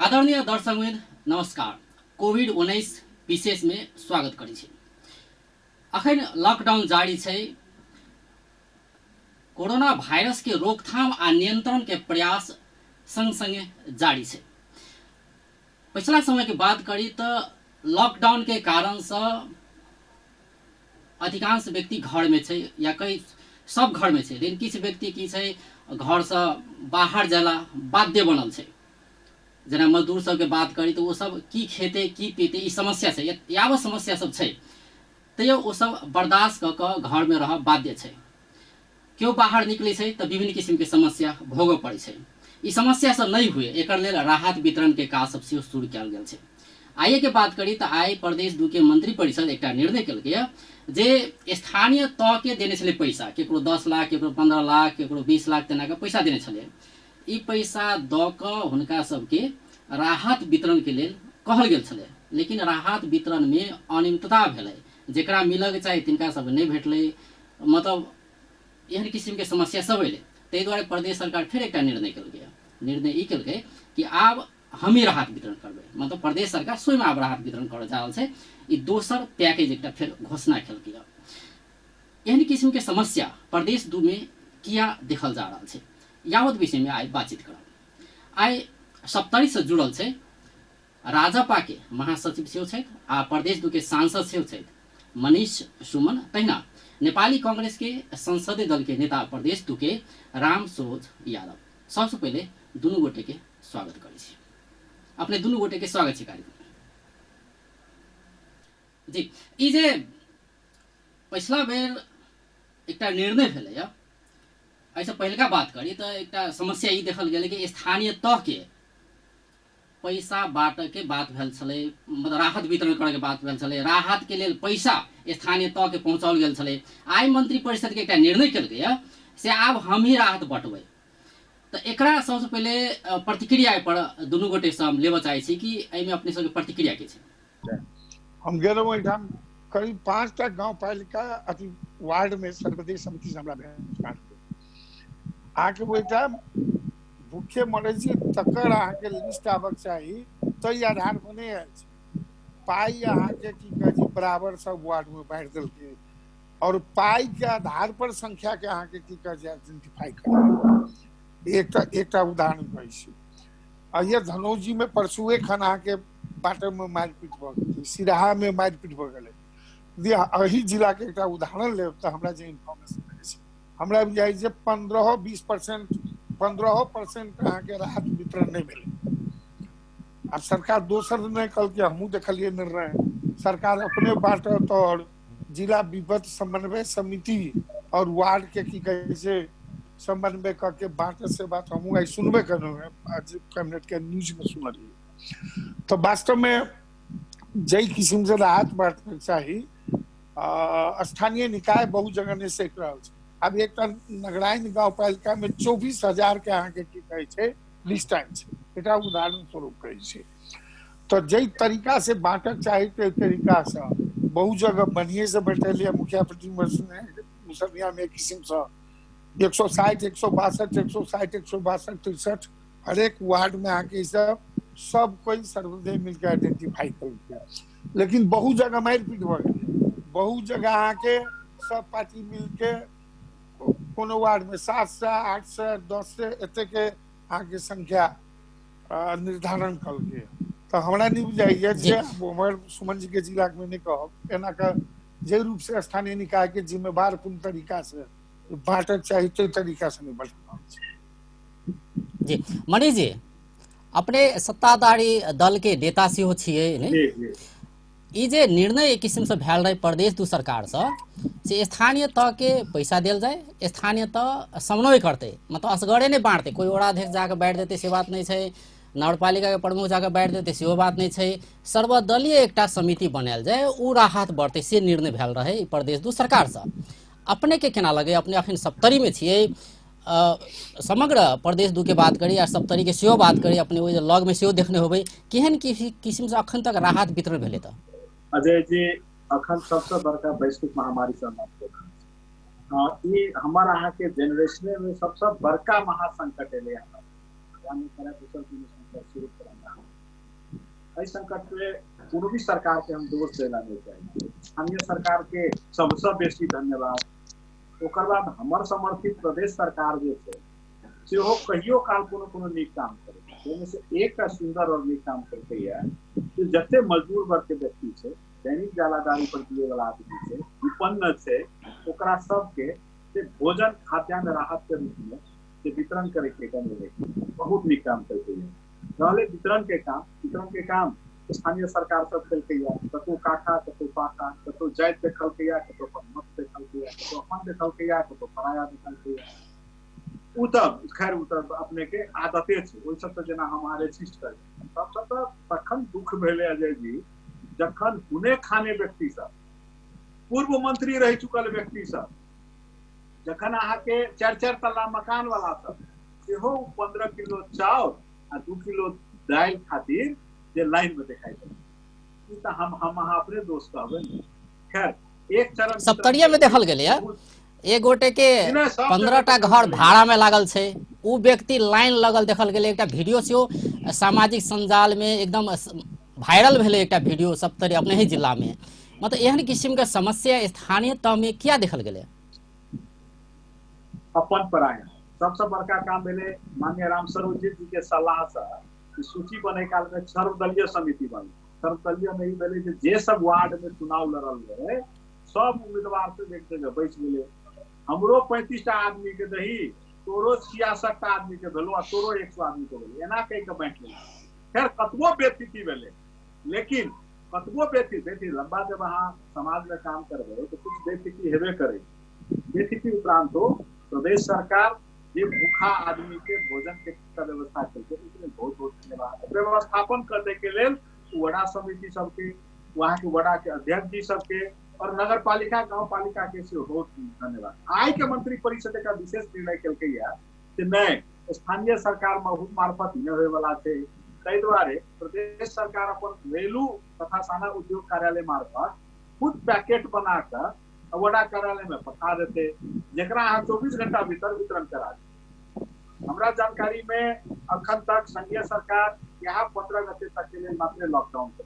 आदरणीय दर्शकवृन्द नमस्कार। कोभिड-19 विशेष में स्वागत करै छी। अखन लॉकडाउन जारी छै। कोरोना वायरस के रोकथाम आ नियंत्रण के प्रयास संग संगे जारी छै। पिछला समय के बात करी तो लॉकडाउन के कारण से अधिकांश व्यक्ति घर में छै या कई सब घर में छै, लेकिन किछ व्यक्ति की छै घर से बाहर जाला बाध्य बनल छै। जना मजदूर सबके बात करी तो वो सब की खेते की पीते ई समस्या छै, यावत समस्या सब छै तैयो वो सब बर्दाश्त क के घर में रह बाध्य छै। क्यों बाहर निकले छै तो विभिन्न किस्म के समस्या भोगऽ पड़े छै। ई समस्या सब नहीं हुए एकर लेल राहत वितरण के काज सब सेहो शुरू कयल गेल छै। आइए के बात करी तो आइ प्रदेश 2 के मंत्री परिषद एक निर्णय केलकै जे स्थानीय तह के देने छले पैसा, केकरो 10 लाख, केकरो 15 लाख, केकरो 20 लाख तना के पैसा देने छले। ई पैसा द क हुनका सबके राहत वितरण के लेल कहल गेल छले, लेकिन राहत वितरण में अनियमितता भेलै। जेकरा मिलऽ के चाही तिनका सब नहीं भेटलै, मतलब एहन किस्म के समस्या सब अयलै। ताहि दुआरे प्रदेश सरकार फिर एक निर्णय केलकै। निर्णय ई केलकै कि आब हम ही राहत वितरण करबै, मतलब प्रदेश सरकार स्वयं आब राहत वितरण कर जा रहल छै। ई दोसर पैकेज एक फिर घोषणा केलकै। एहन किस्म के समस्या प्रदेश 2 में किया देखल जा रहा है, यावत विषय में आई बातचीत करब। आई सप्तरी से जुड़ल छै राजपा के महासचिव सेहो छथि आ प्रदेश 2 के सांसद सेहो छथि मनीष सुमन, तहिना नेपाली कांग्रेस के संसदीय दल के नेता प्रदेश 2 के राम सरोज यादव। सबसे पहले दुनू गोटे के स्वागत करै छी। अपने दुनू गोटे के स्वागत छै कार्यक्रम जी। ई जे पिछला बेर एक निर्णय भेलै, ऐसे पहलका बात करी तो एक समस्या ई देखल गेलै कि स्थानीय तह के पैसा बाँटे के बात भेल छलै, मतलब राहत वितरण करे के बात भेल छलै। राहत के लेल पैसा स्थानीय तह के पहुँचाओल गेल छलै। आइ मंत्री परिषद के एक निर्णय केलकै से आब हम ही राहत बँटबै। तो एकरा सबसे पहले प्रतिक्रिया पर दुनू गोटे से हम लेबऽ चाहै छी कि एहिमे अपने सबके प्रतिक्रिया की छै। हम गेलहुँ ओहिठाम करीब 5टा गांव पालिका अथी वार्ड में सर्वोदय समिति से हमरा भेट आके ओहिठाम भूखे मरै छी, तकर अहाँके लिस्ट आबक चाही ताहि आधार पर नहीं आयल छै। पाई अहाँके की कहै छै बराबर सब वार्ड में बांटि देलकै और पाई के आधार पर संख्या के अहाँके की कहै छै आइडेंटिफाई कर। एकटा उदाहरण कहै छी, अहिया धनौजी में परसुए खन अहाँके बाटे में मारपीट भऽ गेलै, सिराहा में मारपीट भऽ गेलै। अही जिला के एक उदाहरण लेब तो हमरा जे इन्फॉर्मेशन मिलै छै, हमरा बुझाइ छै 15% अहाँके राहत वितरण नहीं भेलै। आब सरकार दोसर नहीं कहलकै, हमहूँ देखलिए निर्णय सरकार अपने बाँटत और जिला विपत्ति समन्वय समिति और वार्ड के की कहै छै समन्वय करके बाँटे से बात हमहूँ आई सुनबे करलहुँ हैं, आज कैबिनेट के न्यूज में सुनलिए। तो वास्तव में जई किस्म से राहत बांटना चाहिए स्थानीय निकाय बहुत जगह नहीं सेक रहल छै। अब एक नगराइन गांव पालिका में 24,000 के अहाँके की कहै छै लिस्ट आयल छै, एकटा उदाहरण स्वरूप कहै छै। तो जई तरीका से बांटक चाही ते तरीका से बहुत जगह बढ़िए से बैठेलिए मुखिया मुसलिया में किस्म से 160, 162, 160, 162, 63 हर एक वार्ड में आके सब कोई सर्वोदय मिलकर आइडेंटिफाई कर। लेकिन बहुत जगह मारपीट भ गई, बहुत जगह आके सब पार्टी मिलके कोनो वार्ड में 700, 800, 1000 एते के आके संख्या निर्धारण कल के। तो हमरा नहीं बुझाइए जे हमर सुमन जी के जिला में नहीं कहब एना का जे रूप से स्थानीय निकाय के जिम्मेवार कोन तरीका से बांटक चाहिए तो तरीका से नहीं बढ़ जी। मनीष जी, अपने सत्ताधारी दल के नेता सेहो छियै ने। ई जे निर्णय एक किस्म से भेल रहे प्रदेश 2 सरकार से स्थानीय तह के पैसा देल जाए, स्थानीय तह समन्वय करते, मतलब असगरे नहीं बांटते। कोई ओराध्यक्ष जाकर बैठ देते से बात नहीं है, नगरपालिका के प्रमुख जाकर बैठ देते सेहो बात नहीं है। सर्वदलीय एकटा समिति बनायल जाए, उ राहत बढ़ते से निर्णय भेल रहे प्रदेश 2 सरकार से। अपने के केना लगे? अपने अखन सप्तरी में छियै, समग्र प्रदेश 2 के बात करी आ सप्तरी के सेहो बात करी, अपने ओहि लॉग में सेहो देखने होबै केहन किस्म से अखन तक राहत वितरण भेलै। तो अजय जी अखन सबसे बड़का वैश्विक महामारी से ये हमारा अहाँ के जनरेशन में सबसे बड़का महासंकट एले। शुरू इस संकट में कोनो भी सरकार के हम दोष देना नहीं चाहिए। स्थानीय सरकार के सबसे बेसी धन्यवाद। ओकर बाद हमर समर्थित प्रदेश सरकार जो है सेहो कहियो काल कोनो नीक काम करे, जेमे से एकटा सुंदर और नीक काम करके है कि जते मजदूर वर्ग के व्यक्ति है, दैनिक जालादारी पर दिए वाला आदमी है, विपन्न है, ओकरा सबके से भोजन खाद्यान्न राहत के रूप में से वितरण करे के बहुत नीक काम करके है। रहले वितरण के काम स्थानीय सरकार सब कलके या, कतो काका, कतो पाका, कतो जाइत देखलके या, कतो मत देखलके या, कतो अपन देखलके या, कतो पराया देखलके या। खैर अपने के आदते छे, ओइ सब जना हमारे शिष्ट करे। तब तक तखन दुख भेले अजय जी जखन हुने खाने व्यक्ति सब, पूर्व मंत्री रह चुकल व्यक्ति सब, जखन अहाँ के 4-4 तल्ला मकान वाला सब सेहो 15 किलो चाउर आ 2 किलो दाल खातिर जे लाइन में दिखाई दे, त हम अहाँ अपने दोस्त कहबे। खैर एक चरण सप्तरिया में देखल गेले है, एक गोटे के 15टा घर भाड़ा में लागल छे, उ व्यक्ति लाइन लगल देखल गेले। एकटा वीडियो सेहो सामाजिक संजाल में एकदम वायरल भेले, एकटा वीडियो सप्तरी अपने ही जिला में। मतलब एहन किस्म के समस्या स्थानीय तह में क्या देखल गेले? अपन पराया सबसे बड़का काम भेले माननीय राम स्वरूप जी के सलाह से सूची बने काल में सर्वदलीय समिति बनी। सर्वदलीय में ई भेले जे सब वार्ड में चुनाव लड़ल रहे सब उम्मीदवार से एक जगह बैठ गेले। हमरो 35 आदमी के दही, तोरो 66 आदमी के भेलो, तोरो 100 आदमी के भेलो, एना कह के बैठ गेले। खैर कतबो बेइज्जती भेले, लेकिन कतबो बेइज्जती लंबा जब अहाँ समाज में काम करबे तो कुछ बेइज्जती हेबे करे। बेइज्जती उपरांत तो प्रदेश सरकार ये भूखा आदमी के भोजन के व्यवस्था करके उसमें बहुत बहुत धन्यवाद। व्यवस्थापन करने के लिए वड़ा समिति सबके, वहाँ के वड़ा के अध्यक्ष जी सबके और नगर पालिका गाँव पालिका के से बहुत धन्यवाद। आय के मंत्री परिषद का विशेष निर्णय कलके नहीं स्थानीय सरकार मार्फत नहीं होए वाला थे, ताहि द्वारे प्रदेश सरकार अपन रेलू तथा साना उद्योग कार्यालय मार्फत खुद पैकेट बनाकर वड़ा कार्यालय में पठा देते, जरा 24 घंटा भीतर वितरण करा दे। हमरा जानकारी में अखन तक संघीय सरकार यहाँ 15 गते तक के लिए मात्र लॉकडाउन कर,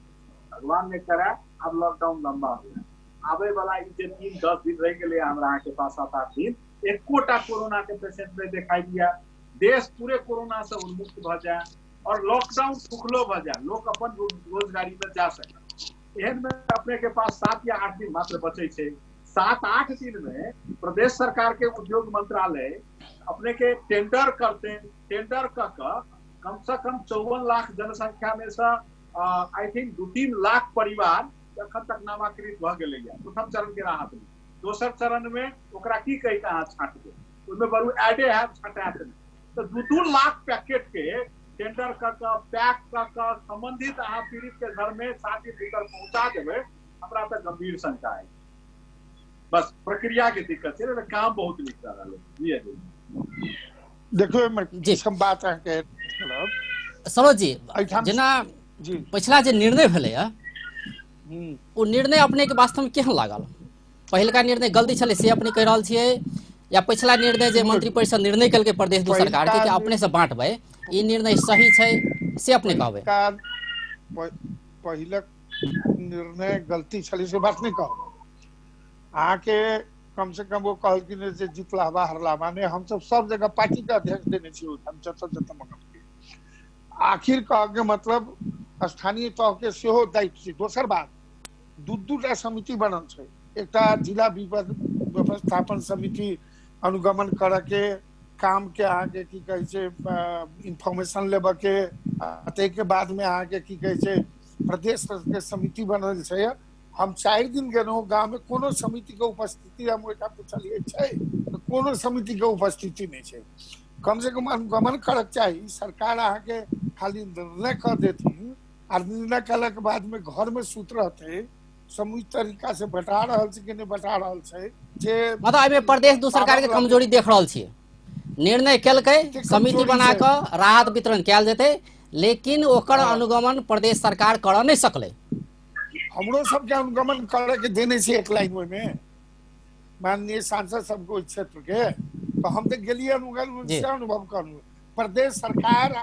भगवान ने करा अब लॉकडाउन लंबा हो गया। आवे वाला 3-10 दिन रह गए हमरा के पास 7-8 दिन, एकोटा कोरोना के पेशेंट में दिखाई दिया। देश पूरे कोरोना से उन्मुक्त भ जाए और लॉकडाउन सुखलो भ जाए, लोग अपन रोजगारी में जा सके। एहन में अपने के पास 7 या 8 दिन मात्र बचे छे। 7-8 दिन में प्रदेश सरकार के उद्योग मंत्रालय अपने के टेंडर करते, टेंडर कर कम से कम 54 लाख जनसंख्या में से आई थिंक 2-3 लाख परिवार अखन तक नामांकित भ गेले। प्रथम चरण के राहत में, दोसर चरण में ओकरा की कही कहाँ छाट दे, उसमें बड़ू एडे है छाटा तो 2-2 लाख पैकेट के टेंडर कर पैक कर संबंधित अहाँ पीड़ित के घर में 7 दिन भीतर पहुंचा देवे। हमरा तो गंभीर शंका है, बस प्रक्रिया के दिक्कत है, काम बहुत निक कर रहा है। देखो मैं सब बात है सरोज जी, जना पिछला जे निर्णय भेले वो निर्णय अपने के वास्तव में केहन लागल? पहलका निर्णय गलती छले से अपने कह रहल छियै, या पिछला निर्णय जे मंत्री परिषद निर्णय कलके प्रदेश दू सरकार के कि अपने से बांटबे, ई निर्णय सही छै से अपने कहबे? पहले निर्णय गलती छले से बात नहीं कहबे। आके कम से कम वो कहल कि ने जितला हरला, माने हम सब जगह पार्टी का अध्यक्ष देने छी, हम जत आखिर कह के मतलब स्थानीय तह के सेहो दायित्व छै। दोसर बात 2-2टा समिति बनल छै, एकटा जिला विपद व्यवस्थापन समिति अनुगमन कर के काम के आगे की कहे छै इंफॉर्मेशन लेबे के, ते के बाद में आगे की कहे छै प्रदेश के समिति बनल छै। हम 4 दिन गेलहुँ गाँव में, कोनो समिति के उपस्थिति हम ओइठा पूछलिए छै तो कोनो समिति के उपस्थिति नहीं छै। कम से कम अनुगमन करक चाहिए। सरकार आके खाली निर्णय कर देती और निर्णय कला के बाद में घर में सुत रहते, समुचित तरीका से बता रहल छै कि नहीं बता रहल छै जे मतलब एमे प्रदेश दू सरकार के कमजोरी देख रहल छियै। निर्णय केलकै, समिति बना के राहत वितरण कैल जेतै, लेकिन ओकर अनुगमन प्रदेश सरकार कर नहीं सकले। हमरो सबके अनुगमन करे के देने से एक लाइन में माननीय सांसद सबको क्षेत्र के, तो हम तो गेलिए अनुगमन से अनुभव करूँ। प्रदेश सरकार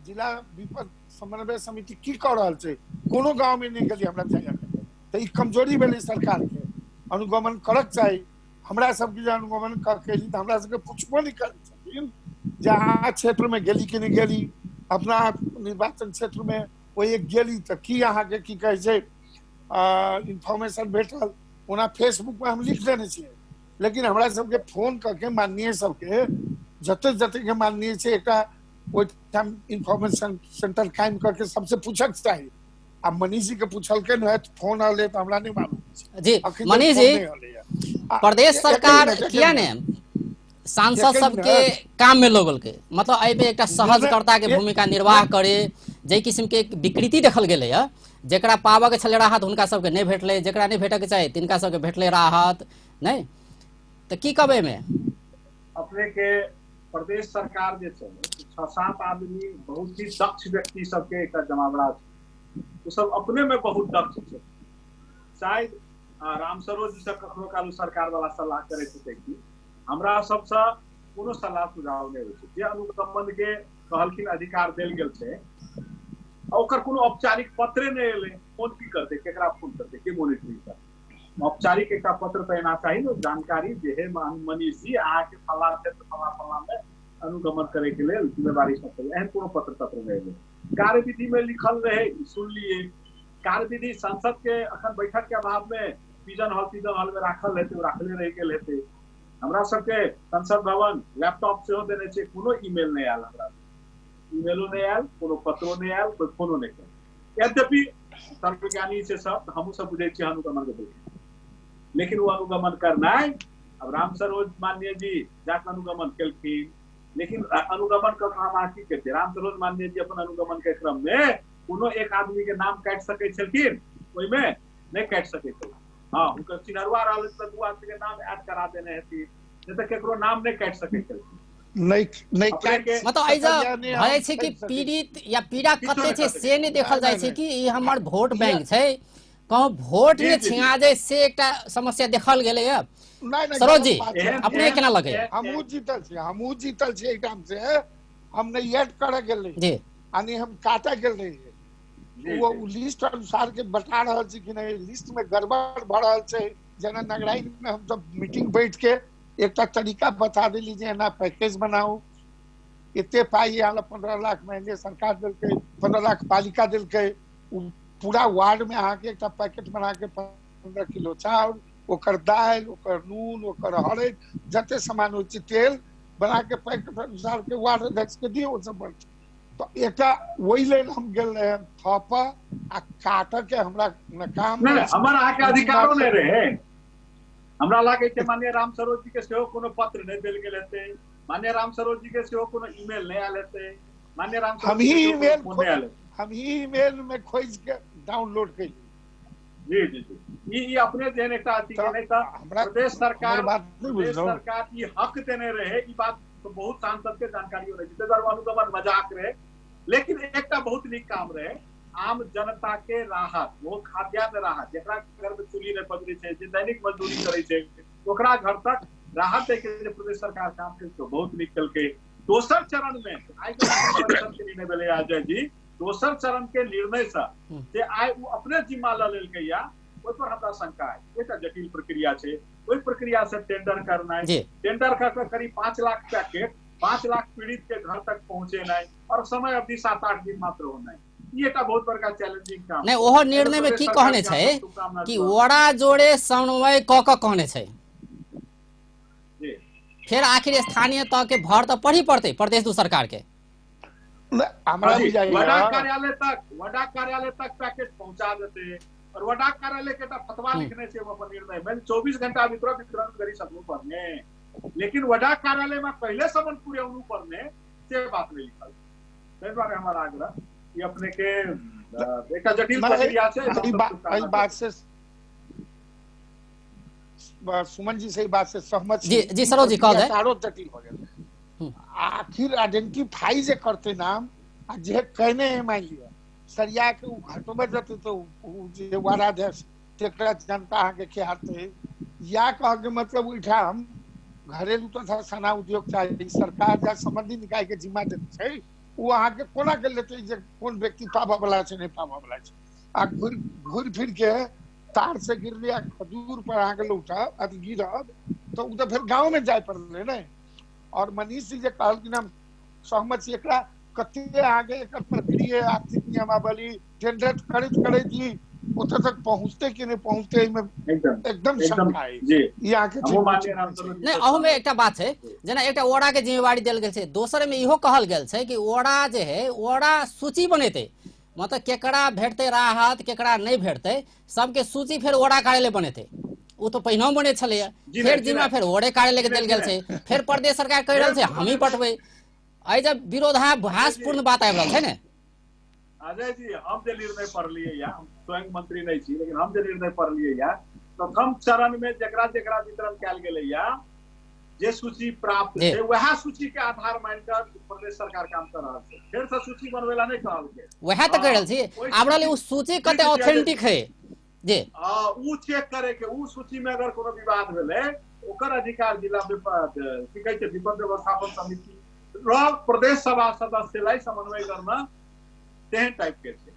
जिला विपद समन्वय समिति की कर रहा है, कोनो गांव में नहीं गली हमरा जाए तो ई कमजोरी भेलै सरकार के, अनुगमन करक चाहिए। हमरा सबके जे अनुगमन केली तो हमरा सबके पूछबो नहीं कर छथिन जहाँ क्षेत्र में गेली कि नहीं गेली, अपना निर्वाचन क्षेत्र में वही गेली तो की अहाँ के की कहे छै इन्फॉर्मेशन भेटल, ओना फेसबुक में हम लिख देने छियै, लेकिन हमरा सबके फोन करके माननीय सबके जते जते के माननीय छै एकटा ओहिठाम इन्फॉर्मेशन सेंटर कायम करके सबसे पूछक चाहिए। अब मनीष जी के पूछल के न फोन आले तो हमरा नहीं मालूम जी। मनीष जी, प्रदेश सरकार किया ने सांसद सबके काम में लोगल के मतलब एहि पे एकटा सहजकर्ता के भूमिका निर्वाह करे, जे किस्म के विकृति देखल गेलै है, जेकरा पाबऽ के छलै राहत हुनका सबके नहीं भेटलै, जेकरा नहीं भेटऽ के चाही तिनका सबके भेटलै राहत नहीं, तो की कहबै में अपने के प्रदेश सरकार जे छै 6-7 आदमी बहुत ही दक्ष व्यक्ति सबके एक जमावड़ा छै, वो सब अपने में बहुत दक्ष छै। शायद राम सरोज जी से कखनो काल सरकार वाला सलाह करे छै कि हमरा सबसे कोनो सलाह सुझाव नहीं होइ छै, जे अनुगमन के कहलखिन अधिकार देल गेल छै ओकर कोनो औपचारिक पत्रे नहीं एले, फोन की करते, केकरा फोन करते, के मॉनिटरिंग करते, औपचारिक एक पत्र तो एना चाहिए ना जानकारी जे है मनीष जी अहाँ के फला क्षेत्र फला में अनुगमन करे के लिए जिम्मेवारी सौंपल, एहन कोनो पत्र नहीं एले। कार्यविधि में लिखल रहे सुन लिए, कार्यविधि संसद के अखन बैठक के अभाव में पिजन हॉल में राखल रहते, राखले रह गेल हेते। हमरा सबके संसद भवन लैपटॉप से देने छै, कोनो ईमेल नहीं आयल, हमरा ईमेलो नहीं आयल, कोनो पत्रो नहीं आयल, कोई फोनो नहीं कर। यद्यपि सर्वज्ञानी से सब हमहू सब बुझे छियै अनुगमन के, लेकिन वो अनुगमन करना है। अब राम सरोज माननीय जी जाके अनुगमन केलखिन, लेकिन अनुगमन कर हम आकी करते, राम सरोज माननीय जी अपन अनुगमन के क्रम में कोनो एक आदमी के नाम काट सके छलखिन, ओहि में नहीं काट सके थे। हाँ उनका चिन्हरवा रहल त दू आदमी के नाम ऐड करा देने हेती, नहीं तो केकरो नाम नहीं काट सके छलखिन। नहीं मतलब ऐसा भय छै कि पीड़ित या पीड़ा कते छै से नहीं देखल जाय छै कि ई हमर वोट बैंक छै, कहूँ वोट में छिया जाए से एकटा समस्या देखल गेलै है। सरोज जी अपने केना लगे? हमहू जीतल छी एकदम से, हम नहीं ऐड करे गेलै जी, यानी हम काटे गेल रही, वो लिस्ट अनुसार के बता रहल छी कि नहीं लिस्ट में गड़बड़ भ रहल छै। जेना नगराई में हम सब मीटिंग बैठ के एकटा तरीका बता देली जे एना पैकेज बनाओ, एते पाई आल 15 लाख महीने सरकार देलकै, 15 लाख पालिका देलकै, पूरा वार्ड में अहाँ के एकटा पैकेट बना के 15 किलो चाउर, ओकर दाल, ओकर नून, ओकर हरैद जते सामान होइ छै तेल बना के पैकेट अनुसार के वार्ड अध्यक्ष के दियो सब। तो एकटा वही लेल हम गेल रहे थप आ काट के हमरा काम नहीं हमर आके अधिकारो नहीं रहे। हमरा लागे छै माननीय राम सरोज जी के सेहो कोनो पत्र नहीं देल गेल हेते, माननीय राम सरोज जी के सेहो कोनो ईमेल नहीं आयल हेते, माननीय राम सरोज हम ही ईमेल में खोज के डाउनलोड कैली। जी जी जी ई अपने जेहन एकटा अथी के नहीं त प्रदेश सरकार ई हक देने रहे, ई बात तो बहुत सांसद के जानकारी हो रही है, अनुगमन मजाक रहे, लेकिन एकटा बहुत नीक काम रहे आम जनता के राहत, वो खाद्यान्न राहत, जेकरा घर में चूल्ही नहीं पकड़ी छै, जे दैनिक मजदूरी करे छै, ओकरा घर तक राहत दे के प्रदेश सरकार काम केलकै, बहुत नीक केलकै। दोसर चरण में आइ के निर्णय भेलै अजय जी, दोसर चरण के निर्णय से जे आइ वो अपने जिम्मा ल लेलकै या ओहि पर हमरा शंका है, एकटा जटिल प्रक्रिया छै, ओहि प्रक्रिया से टेंडर करना है, टेंडर कर करीब 5 लाख पैकेट 5 लाख पीड़ित के घर तक पहुंचेना है और समय अवधि 7-8 दिन मात्र होना है। ये बहुत बड़का चैलेंजिंग काम नहीं। ओहो निर्णय में की कहने छै कि वड़ा जोड़े समन्वय क के कहने छै, फिर आखिर स्थानीय तक के भर तो पड़ी पड़ते प्रदेश दू सरकार के वडा कार्यालय तक पैकेट पहुंचा देते और वडा कार्यालय के फतवा लिखने से अपन निर्णय में 24 घंटा भीतर वितरण करी सकू पड़ने, लेकिन वडा कार्यालय में पहले समन पूरे उनु पड़ने से बात नहीं लिखल। ताहि दुआरे हमारा आग्रह ये अपने के एक जटिल प्रक्रिया से बात से सुमन जी से बात से सहमत जी सरोज जी कह दे आरो जटिल हो गेल। आखिर आइडेंटिफाई जे करते नाम आ जे कहने है मान लिया सरिया के उ घटबे जते तो जे वाराध्यक्ष तेकरा जनता अहाँ के खियाते या कह के मतलब उठाम घरेलू तथा सना उद्योग चाहिए सरकार जा संबंधी निकाय के जिम्मा देते छै वो अहाँ के कोना के लेते जे कोन व्यक्ति पाबा वाला छै नहीं पाबा वाला छै आ घूर फिर के तार से गिरले आ खजूर पर अहाँ के लौटा अति गिरब तो उ तो फिर गांव में जाय पड़ले नहीं। और मनीष जी जे कहल कि हम सहमत छी एकरा कते आगे एकर प्रक्रिया आर्थिक नियमावली टेंडर करैत जी ओतऽ तक पहुँचते कि नहीं पहुँचते में एकदम शंका है जी ई आके नहीं अहू में एकटा बात है जेना एकटा ओड़ा के जिम्मेवारी देल गेल छै दोसर में इहो कहल गेल छै कि ओड़ा जे है ओड़ा सूची बनेते मतलब केकरा भेटते राहत केकरा नहीं भेटते सबके सूची फिर ओड़ा कार्यालय बनेते वो तो पहिनो बने छलैया फिर जिम्मा फिर ओड़े कार्यालय के देल गेल छै फिर प्रदेश सरकार कहि रहल छै हम ही पटबै आई जब विरोधाभासपूर्ण बात आबि रहल छै ने। अजय जी हम जे निर्णय पढ़लिए या हम स्वयं मंत्री नहीं छी लेकिन हम जे निर्णय पढ़लिए या प्रथम चरण में जकरा जकरा वितरण कैल गेलै या जे सूची प्राप्त छै वह सूची के आधार मानकर प्रदेश सरकार काम कर रहल छै फिर से सूची बनवेला नहीं कहल के वह तो कह रहल छी आब रहल उ सूची कते ऑथेंटिक है जी उ चेक करे के उ सूची में अगर कोनो विवाद भेलै ओकर अधिकार जिला की कहै छै विपद व्यवस्थापन समिति र प्रदेश सभा सदस्य लाई समन्वय करना तेहन टाइप के छै।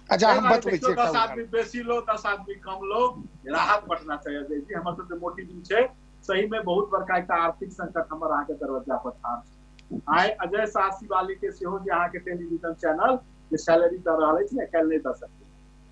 अच्छा हम बतबै छी 10 आदमी बेसी लो 10 आदमी कम लो राहत बटना चाहिए जी हमर सब के मोटिव छै सही में बहुत बड़का एक आर्थिक संकट हमर आगे दरवाजा पर ठाड़ आय अजय शाह शिवाली के सेहो जे अहाँ के टेलीविजन चैनल जे सैलरी दे रहल छै ने कैल नहीं दे सकते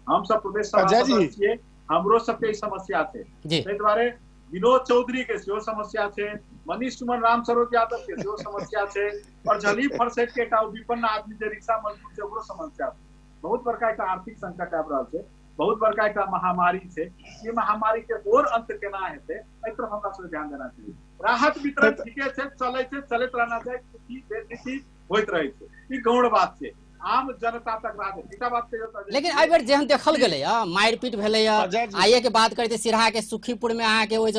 हम सब प्रदेश सभा सदस्य छियै हमरो सबके समस्या छै ताहि दुआरे विनोद चौधरी के सेहो समस्या छै मनीष सुमन रामसरोज यादव के सेहो समस्या छै और झली फरसेट के एकटा विपन्न आदमी जे रिक्शा मजदूर छै ओकरो समस्या छै बहुत बड़का एक आर्थिक संकट आबि रहल छै बहुत बड़का एक महामारी छै ये महामारी के और अंत केना हेतै एहि तरफ हमरा सबके ध्यान देना चाहिए राहत वितरण ठीके छै चलैत रहना चाहिए बेसिक होइत रहै छै ई गौण बात छै आम जनता तक राहत बात छै लेकिन एहि बेर जेहन देखल गेलै मारिपीट भेलै आइए के बात करते सिरहा के सुखीपुर में अहाँ के ओहि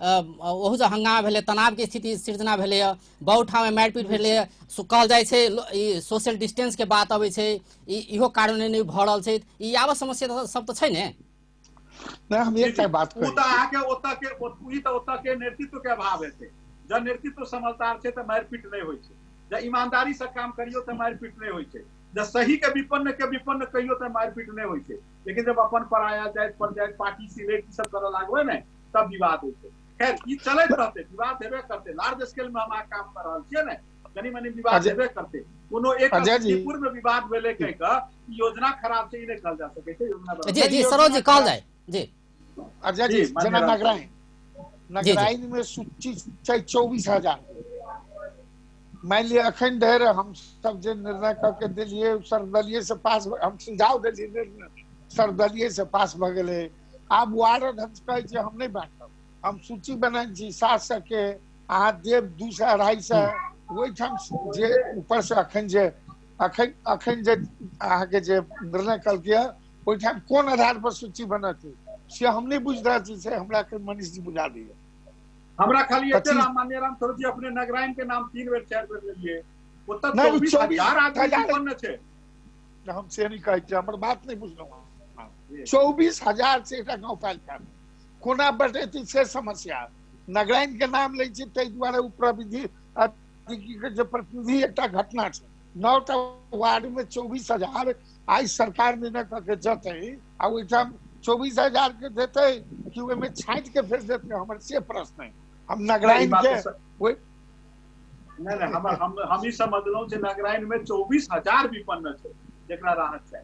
ओहू से हंगामा भेलै तनाव के स्थिति सृजना भेलै बहुत ठाम में मारिपीट भेलै कहल जाइ छै ई सोशल डिस्टेंस के बात अबै छै इहो कारण नहीं भऽ रहल छै ई आब समस्या सब तो छै ने नहीं हम एकटा बात कहै त अहाँ के ओतऽ के नेतृत्व के अभाव हेतै जब नेतृत्व समझदार छै त मारिपीट नहीं होइ छै जब ईमानदारी से काम करियो त मारिपीट नहीं होइ छै जब सही के विपन्न कहियो त मारिपीट नहीं होइ छै लेकिन जब अपन पराया जाइत पंचायत पार्टी सिलेक्ट सब करऽ लागबै ने तब विवाद होइ छै खैर ई चलैत रहतै विवाद हेबे करतै लार्ज स्केल में हम काम कर रहल छियै ने कनी मनी विवाद हेबे करतै कोनो एक समस्तीपुर में विवाद भेलै कहि क योजना खराब छै ई नहीं कहल जा सकै छै योजना जी जी सरोज जी कहल जाय जी अजय जी जना नगराइन में सूची छै 24000 मान लिया अखन धरि हम सब जे निर्णय करके दिलिए सर्वदलीय से पास हम सुझाव दिलिए सर्वदलीय से पास भ गेलै आब वार्ड अध्यक्ष कहै छै हम नहीं बांटब हम सूची बनाए छी 700 के अहाँ देव 200 250 वही ठाम जे ऊपर से अखन जे अहाँ के जे निर्णय कल के ओहि ठाम कोन आधार पर सूची बनत से हम नहीं बुझ रहल छी से हमरा के मनीष जी बुझा दिए हमरा खाली एते माननीय राम सरोज जी अपने नगराइन के नाम 3 बेर 4 बेर लेलिए ओतऽ 24000 आदमी उत्पन्न छै हम से नहीं कहै छी हमर बात नहीं बुझलौ 24000 से एकटा गांव पालिका कोना बटेती से समस्या नगराइन के नाम लै छी ताहि दुआरे उ प्रविधि के जे प्रतिनिधि एकटा घटना छै 9टा वार्ड में 24000 आई सरकार निर्णय करके जतै आ ओइठाम 24000 के देते कि ओहि में छांट के फेर देते हमर से प्रश्न है हम नगराइन के नहीं हम ही समझलौ जे नगराइन में 24000 विपन्न छै जेकरा राहत छै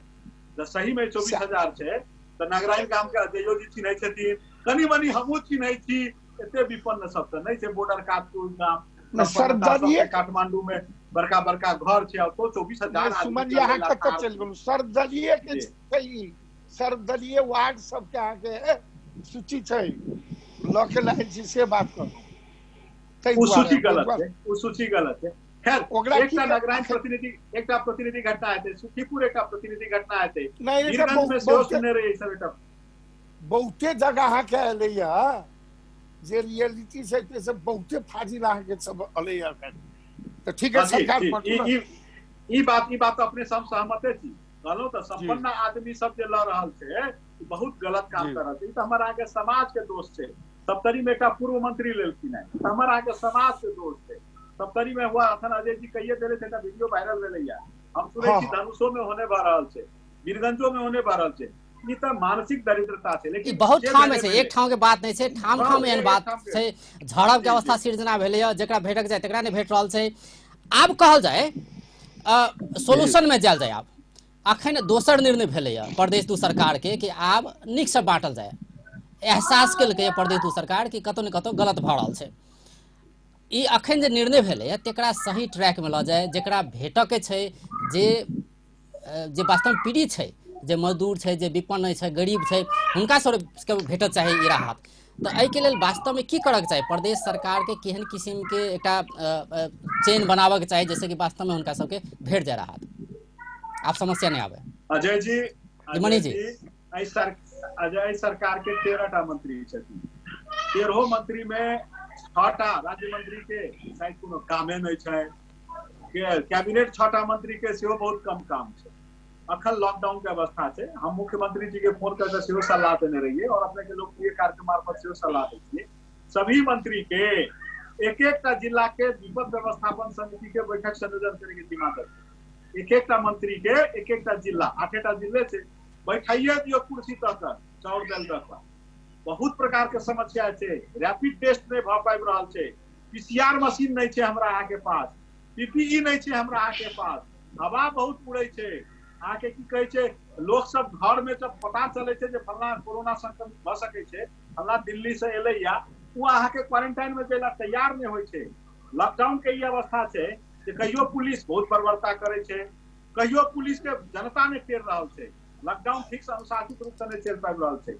जब सही में 24000 छै त नगराइन काम के अजयो जी चिन्है छथिन कनी मनी हमहू चिन्है छी एते विपन्न सब त नहीं छै बॉर्डर काटपुर गांव सर्वदलीय काठमांडू में बड़का बड़का घर छै तो 24000 सुमन जी अहाँ कतऽ चलि गेलौ सर्वदलीय के छै सर्वदलीय वार्ड सब के आगे सूची छै लके लाइन छी से बात करू उ सूची गलत है खैर एकटा नगराइन एकटा प्रतिनिधि घटना हेतै सुखीपुर एकटा प्रतिनिधि घटना हेतै नीलगंज में सेहो सुने रही सब एकटा बहुते जगह अहाँ के एलै जे रियलिटी से बहुते फाजिल अहाँ के सब एलै तो ठीक है सरकार ई बात अपने सब सहमते छी कहलौ त संपन्न आदमी सब जे ल रहल छै बहुत गलत काम कर रहल छै त हमर आगे समाज के दोष छै सप्तरी में एकटा पूर्व मंत्री लेलखिन है हमर आगे समाज के दोष छै सप्तरी में हुआ अखन अजय जी कहिए दे रहे थे वीडियो वायरल ले लिया हम सुने छी धनुषो में होने भा रहल छै वीरगंजो में होने भा रहल छै ई त मानसिक दरिद्रता छै लेकिन बहुत ठाम में छै एक ठाम के बात नहीं छै ठाम ठाम एहन बात छै झड़प के अवस्था सिर्जना भेलै जेकरा भेटक जाय तकरा नहीं भेट रहल छै आब कहल जाय सोल्यूशन में जायल जाय आब अखन दोसर निर्णय भेलै प्रदेश दू सरकार के कि आब नीक से बांटल जाय एहसास केलकै प्रदेश दू सरकार कि कतौ न कतौ गलत भऽ रहल छै ई अखन जे निर्णय भेलै तकरा सही ट्रैक में लऽ जाय जेकरा भेटक छै जे वास्तव में पीड़ित छै जे मजदूर छै जे विपन्न छै गरीब छै हुनका सबके भेटत चाही ई राहत तो एहि के लेल वास्तव में की करक चाही प्रदेश सरकार के केहन किस्म के एकटा चेन बनाबऽ के चाही जैसे कि वास्तव में हुनका सबके भेट जाय राहत आप समस्या नहीं आवे अजय जी मणि जी अजय सरकार के 13टा मंत्री छथिन 13 मंत्री में 6टा राज्य मंत्री के शायद कोनो कामे नहीं छै कैबिनेट 6टा मंत्री के सेहो बहुत कम काम छै अखन लॉकडाउन के अवस्था छै हम मुख्यमंत्री जी के फोन करके सेहो सलाह देने रहिए और अपने के लोकप्रिय कार्यक्रम मार्फत सेहो सलाह देते सभी मंत्री के एक जिला के विपद व्यवस्थापन समिति के बैठक संयोजन करे के जिम्मा दे एक मंत्री के एक जिला 8टा जिले से बैठाइए दियो कुर्सी तक चाउर दाल तक बहुत प्रकार के समस्या छै रैपिड टेस्ट नहीं भ पाबि रहल छै पीसीआर मशीन नहीं छै हमरा अहाँ के पास पीपीई नहीं छै हमरा अहाँ के पास हवा बहुत उड़ै छै अहाँ के की कहै छै लोग सब घर में जब पता चले छै जे फल्ला कोरोना संक्रमित भ सकै छै फल्ला दिल्ली से एलै या वो अहाँ के क्वारंटाइन में जेला तैयार नहीं होय छै लॉकडाउन के ई अवस्था छै जे कहियो पुलिस बहुत बर्बरता करे छै कहियो पुलिस के जनता ने फेर रहल छै लॉकडाउन ठीक से अनुशासित रूप से नहीं चल पाबि रहल छै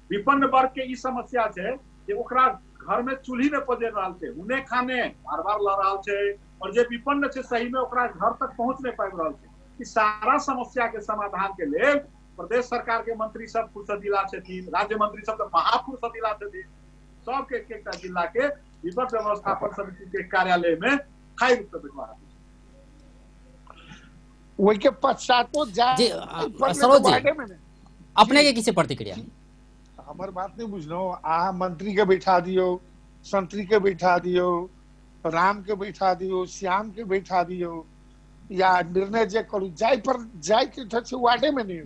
विपन्न वर्ग के ई समस्या छै जे ओकरा घर में चूल्ही में पजेर रहल छै हुने खाने बार बार ल रहल छै और जे विपन्न छै सही में ओकरा घर तक पहुंच नहीं पाबि रहल छै ई सारा समस्या के समाधान के लेल प्रदेश सरकार के मंत्री सब फुर्सतीला छथिन राज्य मंत्री सब महाफुर्सतीला छथिन सबके एक जिला के विपद व्यवस्थापन समिति के कार्यालय में खाई रूप से बैठवा वही के पश्चातो जी सरोज जी अपने के किसी प्रतिक्रिया हमार बात नहीं बुझलो आ मंत्री के बैठा दियो संतरी के बैठा दियो राम के बैठा दियो श्याम के बैठा दियो या निर्णय जे करू जाय पर जाय के छै वार्डे में नहीं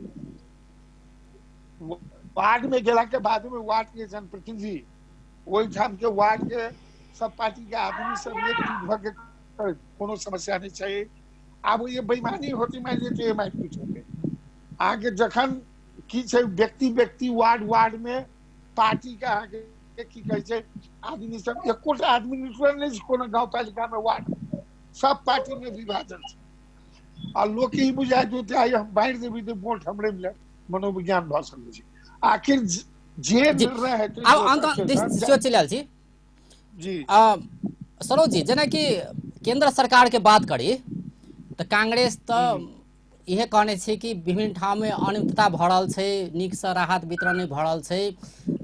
वार्ड में गेला के बाद में वार्ड के जनप्रतिनिधि वही ठाम के वार्ड के सब पार्टी के आदमी सब एक भग के कोनो समस्या नहीं चाहिए आब ये बेईमानी होती मान लीजिए मारपीट होते आगे जखन की छै व्यक्ति वार्ड में पार्टी के आगे की कहै छै आदमी सब एकोटा आदमी निकलल नहीं कोनो गांव पालिका में वार्ड सब पार्टी में विभाजन छै आ लोग के ही बुझाय जो आइ हम बांट देबी तो वोट हमरे मिले मनोविज्ञान भ सकै छै आखिर जे निर्णय है अब अंत चल छी जी सरोज जी जेना कि केंद्र सरकार के बात करी तो कांग्रेस तो यह कहने छै कि विभिन्न ठाम में अनियमितता भ रहल छै नीक से राहत वितरण नहीं भ रहल छै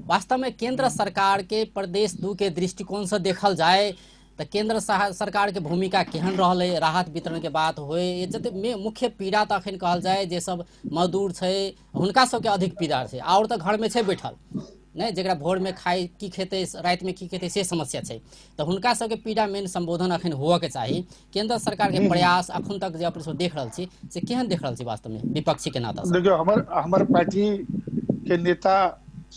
वास्तव में केंद्र सरकार के प्रदेश दू के दृष्टिकोण से देखल जाए तो केंद्र सरकार के भूमिका केहन रहलै राहत वितरण के बात होए जते मुख्य पीड़ा तो अखन कहल जाए जे सब मजदूर छै हुनका सबके अधिक पीड़ा छै और तो घर में छै बैठल नहीं जरा भोर में खाई की खेते रात में की खेते से समस्या छै तो हुनका सबके पीड़ा मेन संबोधन अखन हुआ के चाहिए केंद्र सरकार के प्रयास अखन तक जे अपने देख रहल छी से केहन देख रहल छी वास्तव में विपक्षी के नाता से देखियो हमर पार्टी के नेता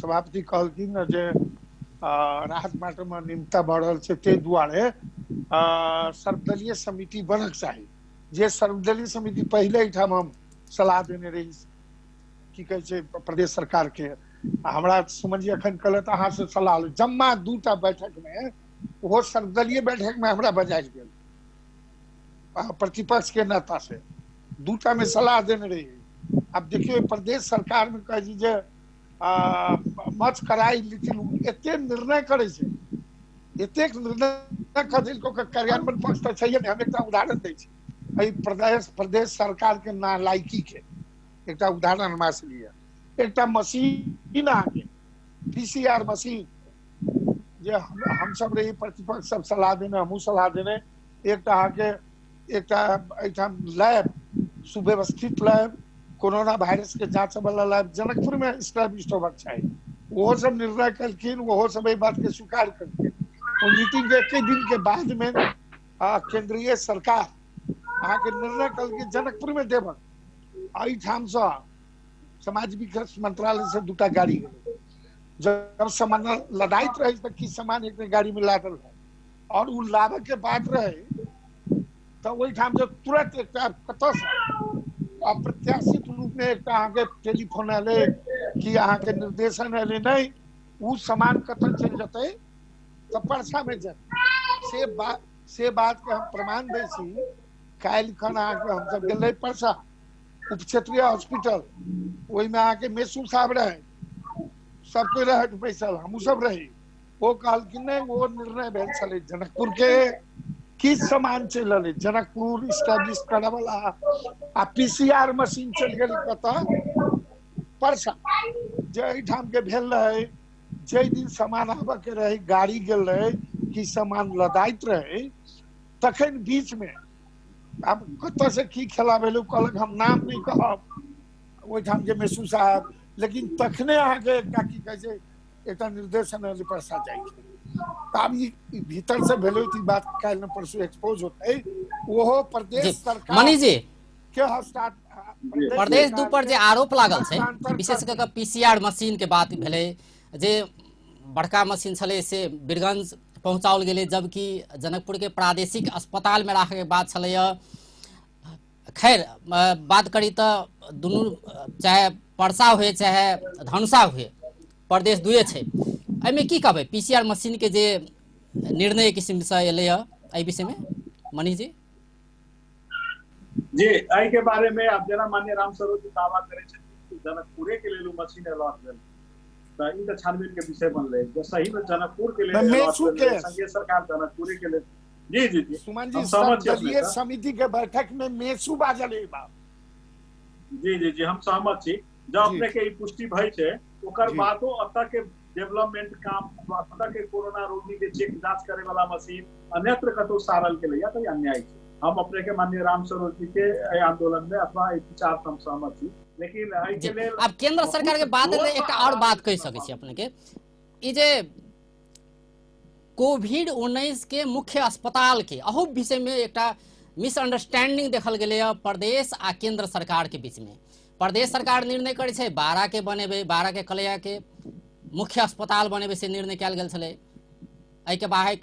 सभापति कहलखिन जे राहत बांटे में नियमितता बढ़ रहल छै ते दुआरे सर्वदलीय समिति बनक चाही जे सर्वदलीय समिति पहले ठाम हम सलाह देने रही की कहै छै प्रदेश सरकार के हमरा सुमन जी अखन कहलत अहाँ से सलाह जम्मा 2टा बैठक में वो सर्वदलीय बैठक में हमरा बजायल गेल प्रतिपक्ष के नेता से 2टा में सलाह देने रही अब देखियो प्रदेश सरकार में कह जे मत कराई लेकिन एते निर्णय करे छै एतेक निर्णय कदिल को कार्यान्वयन पक्ष तो चाहिए हम एक उदाहरण दै छी प्रदेश सरकार के नालायकी के एक उदाहरण हमरा से लिया एक मशीन आके पीसीआर मशीन जे हम सब रही प्रतिपक्ष सब सलाह देने हमहू सलाह देने एक लैब सुव्यवस्थित लैब कोरोना वायरस के जांच वाला लैब जनकपुर में स्टैब्लिश होबक चाहिए वो सब निर्णय कलखिन वो सब बात के स्वीकार करके मीटिंग के एक दिन के बाद में केंद्रीय सरकार अहाँ के निर्णय कल के जनकपुर में देबक आई ठाम से समाज विकास मंत्रालय से 2टा गाड़ी गेलै जब सामान लदाइत रहे तो कि सामान एक गाड़ी में लादल है और उ लाबे के बाद रहे तो वही ठाम जो तुरंत एक कतौ से अप्रत्याशित रूप में एक अहाँ के टेलीफोन आले कि अहाँ के निर्देशन आले नहीं उ सामान कतौ चल जते तो परसा में जाए से बात के हम प्रमाण दै छी काल्हि खन अहाँ के हम सब गेलै परसा उप क्षेत्रीय हॉस्पिटल वही में अहाँ के मेसू साहब रहे सब कोई रहे बैसल हमहू सब रही वो कहल कि नहीं वो निर्णय भेल छलै जनकपुर के की सामान चल रहे जनकपुर स्टैब्लिश करे वाला आ पीसीआर मशीन चल गेल कत परसा जे ठाम के भेल रहे जे दिन सामान आबे के रहे गाड़ी गेल रहे कि सामान लदाइत रहे तखन बीच में अब कत से की खेला भेल कहलक हम नाम नहीं कहब ओहि ठाम के मेसू साहब लेकिन तखने अहाँ के की कहे छै एकटा निर्देशन परसा जाइ आब ई भीतर से भेलै ई बात काल्हि न परसों एक्सपोज होतै ओहो प्रदेश सरकार मनीष जी के हस्ताक्षर प्रदेश दू पर जे आरोप लागल छै विशेष कऽ पीसीआर मशीन के बात भेलै जे बड़का मशीन छलै से बीरगंज पहुंचाओल गेलै जबकि जनकपुर के प्रादेशिक अस्पताल में राखे के बात छलै। खैर बात करी तो दुनू चाहे परसा हुए चाहे धनुषा हुए प्रदेश दुए छै एहिमे की कहबै पीसीआर मशीन के जे निर्णय किस्म से एलै एहि विषय में मनीष जी जी एहि के बारे में अब जेना माननीय राम स्वरूप जी दावा करे छथिन जनकपुरे के लेल मशीन अलॉट भेल त ई त छानबीन के विषय बनलै जे सही में जनकपुर के लेल संघीय सरकार जनकपुरे के लेल जी जी जी सुमन जी दलीय समिति के बैठक में मेसू बाजल है बात जी जी जी हम सहमत छी जब अपने के ई पुष्टि भई छै ओकर बादो अत के डेवलपमेंट काम अत के कोरोना रोगी के चेक जांच करे वाला मशीन अन्यत्र कतौ सारल के लिए तो अन्याय छै। हम अपने के माननीय राम स्वरूप जी के आंदोलन में अथवा विचार हम सहमत छी लेकिन एहि के लेल अब केंद्र सरकार के बाद एक और बात कह सकै छी अपने के ई जे कोविड-19 के मुख्य अस्पताल के अहू विषय में एक मिसअंडरस्टैंडिंग देखल गेलै प्रदेश आ केंद्र सरकार के बीच में। प्रदेश सरकार निर्णय करे छै 12 के बनेबे 12 के कलैया के मुख्य अस्पताल बनेबे से निर्णय कयल गेल छलै एहि के बाहेक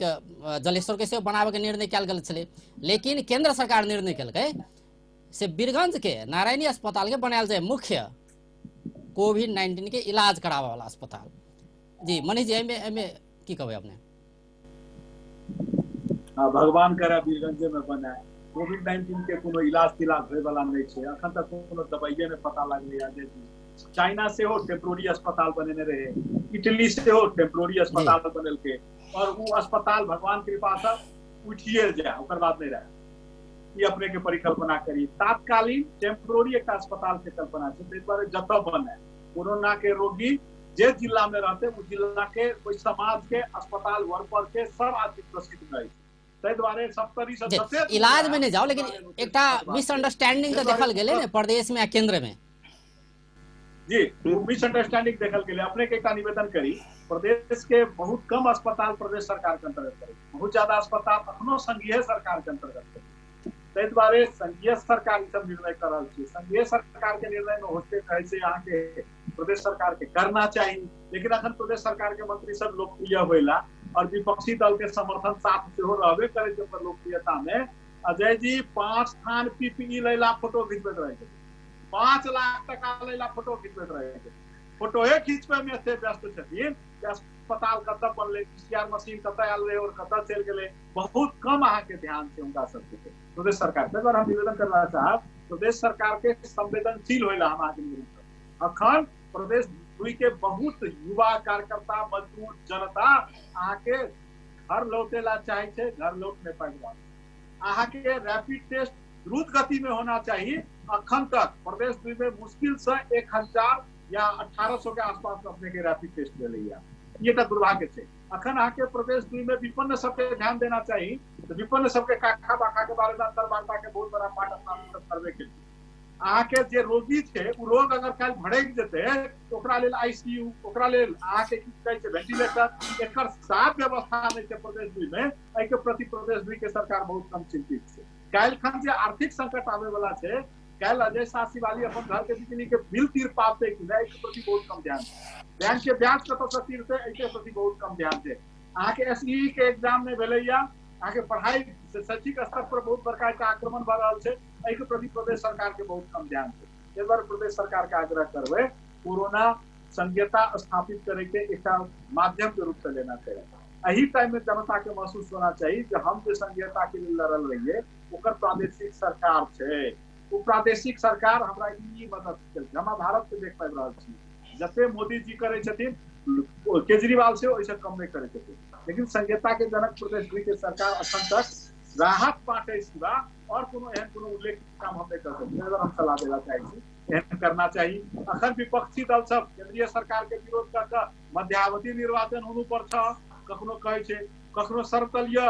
जलेश्वर के सेहो बनाबे के निर्णय कयल गेल छलै लेकिन केंद्र सरकार निर्णय केलकै से बीरगंज के नारायणी अस्पताल के बनायल जाए मुख्य कोविड-19 के इलाज करावे वाला अस्पताल। जी मनीष जी एमे की कहबै अपने भगवान करे बीरगंज में बनाए कोविड-19 के कोनो इलाज तिलाज होय वाला नहीं छै अखन तक कोनो दवाइये ने पता लगलै जे चाइना से हो टेम्पोररी अस्पताल बनेने रहे इटली से हो टेम्पोररी अस्पताल बनेलकै और वो अस्पताल भगवान कृपा से उठिए जाए ओकर बाद नहीं रहे ये अपने के परिकल्पना करी तात्कालीन टेम्पोररी एक अस्पताल के कल्पना छै ताहि दुआरे जतऽ बने कोरोना के रोगी जे जिला में रहते वो जिला के कोई समाज के अस्पताल वर्कर के सब आर्थिक प्रसिद्ध रहे ताहि दुआरे 70 से 70 इलाज में नहीं जाओ लेकिन एकटा मिसअंडरस्टैंडिंग तो देखल गेलै ने प्रदेश में आ केंद्र में जी मिसअंडरस्टैंडिंग देखल गेलै अपने के एकटा निवेदन करी प्रदेश के बहुत कम अस्पताल प्रदेश सरकार के अंतर्गत करी बहुत ज्यादा अस्पताल अखनो संघीय सरकार के अंतर्गत करी ताहि दुआरे संघीय सरकार ई सब निर्णय कर रहल छै संघीय सरकार के निर्णय में होते कहै छै अहाँ के प्रदेश सरकार के करना चाहिए लेकिन अखन प्रदेश सरकार के मंत्री सब लोकप्रिय होइला और विपक्षी दल के समर्थन साथ सेहो रहबे करे छै पर लोकप्रियता में अजय जी 5 थान पीपीई लैला फोटो खिंचबैत रहे छै 5 लाख टका लैला फोटो खिंचबैत रहे छै फोटोए खिंचबे में एते व्यस्त छथिन कि अस्पताल कतऽ बनलै पीसीआर मशीन कतऽ आयल रहे और कतऽ चल गेलै बहुत कम अहाँ के ध्यान छै उनका सबके प्रदेश सरकार ताहि दुआरे हम निवेदन करना चाहब प्रदेश सरकार के संवेदनशील होइला हम अहाँके निवेदन अखन प्रदेश दुई के बहुत युवा कार्यकर्ता मजदूर जनता अहाँ के घर लौटेला चाहे छै घर लौट नहीं पाबि अहाँ के रैपिड टेस्ट द्रुत गति में होना चाहिए अखन तक प्रदेश दुई में मुश्किल से 1000 या 1800 के आसपास अपने के रैपिड टेस्ट ले लिया ये दुर्भाग्य है अखन अहाँ के प्रदेश दुई में विपन्न सबके ध्यान देना चाहिए तो विपन्न सबके काखा बाखा के बारे में अंतर्वार्ता के बहुत बड़ा पाठ अपना सर्वे के अहाँके जे रोगी छै उ रोग अगर काल्हि भड़कि जेतै तो ओकरा लेल आईसीयू, ओकरा लेल अहाँके की कहै छै वेंटिलेटर, एकर साफ व्यवस्था नहि छै प्रदेश 2 में। एहिके प्रति प्रदेश 2 के सरकार बहुत कम चिंतित छै। काल्हि खन जे आर्थिक संकट आबै वाला छै, काल्हि अजय शासी वाली अपन घर के बिजली के बिल तीर पाबतै कि नहि, एहिके प्रति बहुत कम ध्यान छै। बैंक के ब्याज कतऽ से तीरतै, एहिके प्रति बहुत कम ध्यान छै। अहाँके एसई के एग्जाम नहीं भेलैया, अहाँके पढ़ाई शैक्षिक स्तर पर बहुत बड़का एकटा आक्रमण भऽ रहल छै, एहिके प्रति प्रदेश सरकार के बहुत कम ध्यान छै। एहि बार प्रदेश सरकार के आग्रह करबै कोरोना संहिता स्थापित करे के एक माध्यम के रूप से लेना चाहिए। एही टाइम में जनता के महसूस होना चाहिए कि हम जो संहिता के लिए लड़ल रहिए ओकर प्रादेशिक सरकार छै, वो प्रादेशिक सरकार हमरा ई मदद केलकै। हम भारत के देख पाबि रहल छी, जते मोदी जी करे छथिन केजरीवाल से ओइसे कम नहीं करे छथिन, लेकिन संहिता के जनक प्रदेश 2 के सरकार अखन तक राहत बांटे सिवा और कोनो एहन कोनो उल्लेखित काम हम नहीं कर सकते। अगर हम सलाह देना चाहिए एहन करना चाहिए। अखन विपक्षी दल सब केंद्रीय सरकार के विरोध कर कऽ मध्यावधि निर्वाचन होनु पर छ, कखनो कहै छै, कखनो सर्वदलीय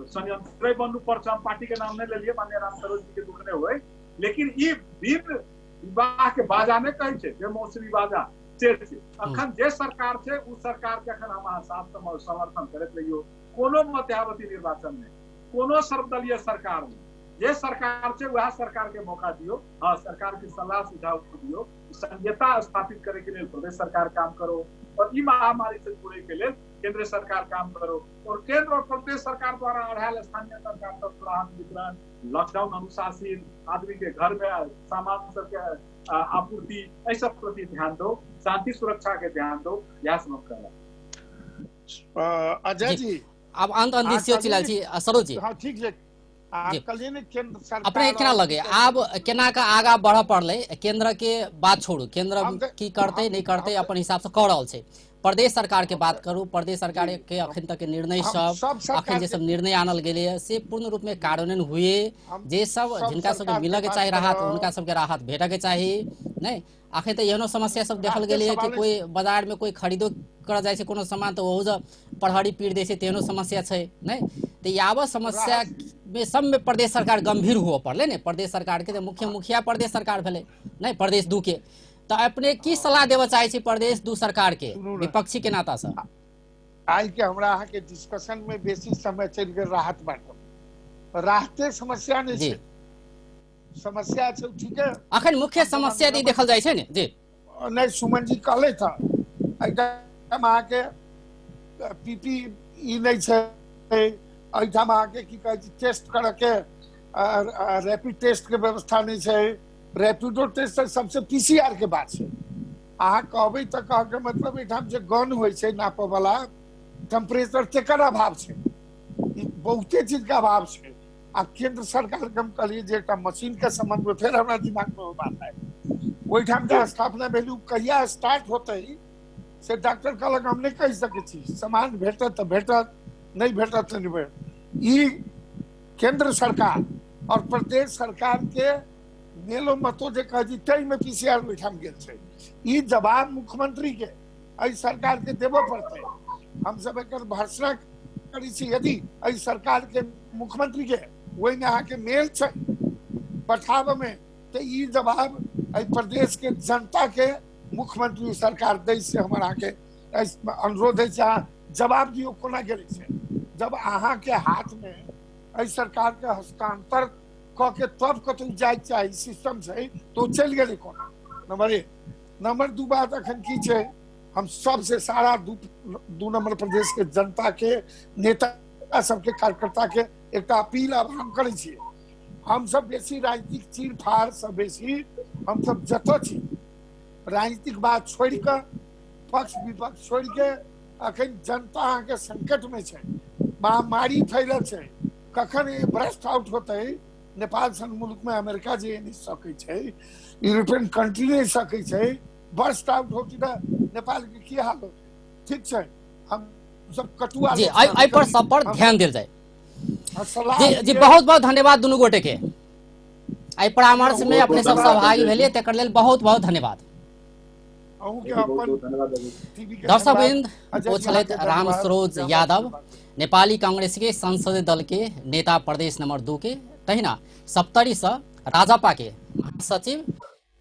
संयंत्र बननु पर छ। हम पार्टी के नाम नहीं लेलिए, माननीय राम सरोज जी के दुख नहीं हुए, लेकिन ई दिन विवाह के बाजा नहीं कहै छै, जे मौसमी बाजा छै। अखन जे सरकार छै उ सरकार के अखन हम अहाँ साथ समर्थन करैत रहियो। कोनो मध्यावधि निर्वाचन में, कोनो सर्वदलीय सरकार में जे सरकार छै वह सरकार के मौका दियो। हाँ, सरकार के सलाह सुझाव दियो, संहिता स्थापित करे के लिए प्रदेश सरकार काम करो, और ई महामारी से जुड़े के लिए केंद्र सरकार काम करो, और केंद्र और प्रदेश सरकार द्वारा अढ़ायल स्थानीय सरकार तक राहत वितरण, लॉकडाउन अनुशासित, आदमी के घर में सामान सबके आपूर्ति, एहि सब प्रति ध्यान दो, शांति सुरक्षा के ध्यान दो, यह सब कहना। अजय जी अब अंत दिसियो चिलाल छी सरोज जी। हाँ ठीक है, अपने केना लगे आब केना का आगा बढ़ पड़ले, केंद्र के बात छोड़ू, केंद्र की करते नहीं करते अपन हिसाब से कह रहल छै। प्रदेश सरकार के बात करू, प्रदेश सरकार के अखन तक के निर्णय सब अखन जे सब निर्णय आनल गेले से पूर्ण रूप में कार्यान्वयन हुए, जे सब जिनका सबके मिले के चाहिए राहत उनका सबके राहत भेटे के चाहिए नहीं। आखिर तो एहनो समस्या सब देखल गेले कि कोई बाजार में कोई खरीदो कर जाए कोनो सामान तो ओहू पढ़ाड़ी पीट दे, तेहनो समस्या छै नहीं। तो यावत समस्या में सब में प्रदेश सरकार गंभीर हुआ पड़ले ने, प्रदेश सरकार के मुखिया प्रदेश सरकार भेले नहीं, प्रदेश 2 के। तो अपने की सलाह देव चाहे छी प्रदेश 2 सरकार के विपक्षी के नाता से? आई के हमरा अहाँ के डिस्कशन में बेसी समय चल गए राहत बांटो, राहते समस्या नहीं छै, समस्या छै ठीक है। अखन मुख्य समस्या दी देखल जाय छै ने जी। नहीं सुमन जी कहले था एकदम अहाँ के पीपीई नहीं छै, एहिठाम अहाँ के की कहै छै टेस्ट करे के रैपिड टेस्ट के व्यवस्था नहीं छै, रैपिडो टेस्ट सबसे पीसीआर के बात है। अहाँ कहबै तो कह के मतलब एठाम जे गन होइ छै नापे वाला टेम्परेचर तेकर अभाव छै, बहुते चीज के अभाव छै। आ केंद्र सरकार के हम कहलिए जे एकटा मशीन के संबंध में फिर हमरा दिमाग में बात है, ओहिठाम के स्थापना वैल्यू कहिया स्टार्ट होते से डॉक्टर कहलक हम नहीं कह सकै छी, सामान भेटत तो भेटत, नहीं भेटत तो नहीं भेटत। ई केंद्र सरकार और प्रदेश सरकार के मेलो मतो जे कह तै में पीसीआर ओहिठाम गेल छै, ई जवाब मुख्यमंत्री के एहि सरकार के देबो पड़तै। हम सब एकर भर्त्सना करी छी, यदि एहि सरकार के मुख्यमंत्री के वही में अहाँ के मेल छै पठाब में, तो ई जवाब एहि प्रदेश के जनता के मुख्यमंत्री सरकार दै से हमर अहाँ के अनुरोध है, जवाब दियो कोना गेल छै। जब अहाँ के हाथ में एहि सरकार के हस्तांतर क के तब कतौ जाय चाहिए सिस्टम छै, तो चल गेलै कोना। नंबर 1। नंबर 2 बात अखन की छै, हम सबसे सारा 2 नंबर प्रदेश के जनता के नेता सबके कार्यकर्ता के एक अपील आह्वान करे छी। हम सब बेसी राजनीतिक चीर फाड़ सब बेसी हम सब जतो छी, राजनीतिक बात छोड़ के पक्ष विपक्ष छोड़ के अखन जनता अहाँ के संकट में छै, महामारी फैलल छै, कखन ब्रस्ट आउट होते, नेपाल सन मुल्क में अमेरिका जे नहीं सकै छै, यूरोपियन कंट्री नहीं सकै छै, बर्स्ट आउट होती तो नेपाल के की हाल होते। ठीक छै, हम सब कटुआ जी आई पर सब पर ध्यान देल जाए। जी जी बहुत बहुत धन्यवाद दुनू गोटे के आई परामर्श में अपने सब सहभागी भेलिए, तेकर लेल बहुत बहुत धन्यवाद। दर्शक वृंद ओ छलैथ राम सरोज यादव, नेपाली कांग्रेस के संसदीय दल के नेता प्रदेश नंबर 2 के, तहिना सप्तरी से राजपा के महासचिव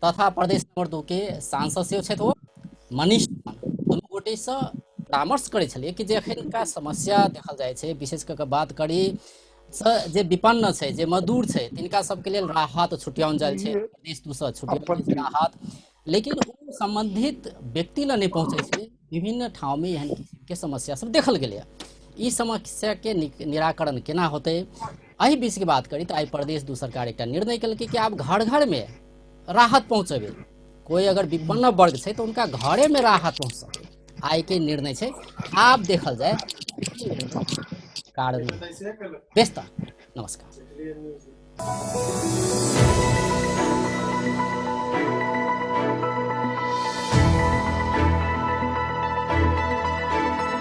तथा प्रदेश नंबर 2 के सांसद सेहो छथि ओ मनीष दुनू गोटेसँ परामर्श करै छलियै कि जे एखनका समस्या देखल जाइ छै, विशेष कऽ के बात करी जे विपन्न छै, जे मजदूर छै, तिनका सबके लेल राहत छुट्याओल जायल छै, प्रदेश 2 सँ छुट्याओल छै राहत, लेकिन ओ संबंधित व्यक्ति लग नहीं पहुँचे छै। विभिन्न ठाव में एहन किस्म के समस्या सब देखल गेलै। ई समस्या के निराकरण केना होते, एहि विषय की बात करी तो आई प्रदेश 2 सरकार एक निर्णय कलकै कि आब घर घर में राहत पहुँचेबे। कोई अगर विपन्न वर्ग है तो उनका घरे में राहत पहुँच सके, आई के निर्णय है। आप देखल जाए कारण व्यस्त। नमस्कार।